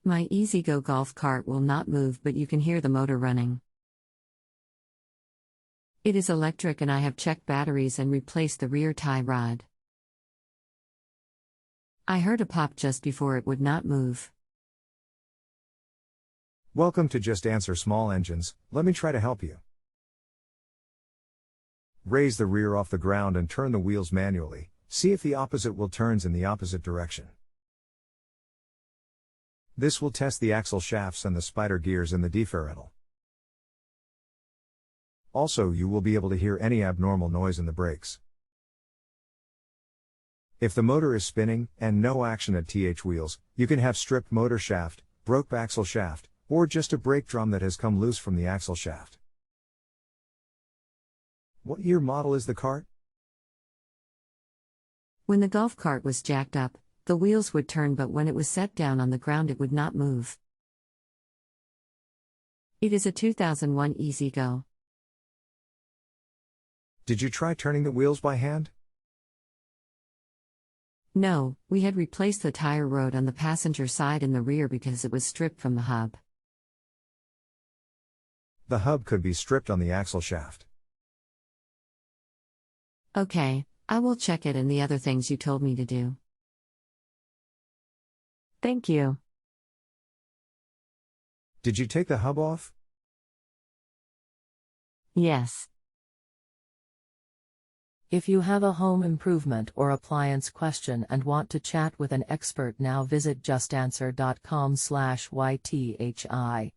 My ezgo golf cart will not move, but you can hear the motor running. It is electric and I have checked batteries and replaced the rear tie rod. I heard a pop just before it would not move. Welcome to Just Answer Small Engines. Let me try to help you. Raise the rear off the ground and turn the wheels manually. See if the opposite wheel turns in the opposite direction. This will test the axle shafts and the spider gears in the differental. Also, you will be able to hear any abnormal noise in the brakes. If the motor is spinning, and no action at TH wheels, you can have stripped motor shaft, broke axle shaft, or just a brake drum that has come loose from the axle shaft. What year model is the cart? When the golf cart was jacked up, the wheels would turn, but when it was set down on the ground it would not move. It is a 2001 ezgo. Did you try turning the wheels by hand? No, we had replaced the tire rod on the passenger side in the rear because it was stripped from the hub. The hub could be stripped on the axle shaft. Okay, I will check it and the other things you told me to do. Thank you. Did you take the hub off? Yes. If you have a home improvement or appliance question and want to chat with an expert now, visit justanswer.com/ythi.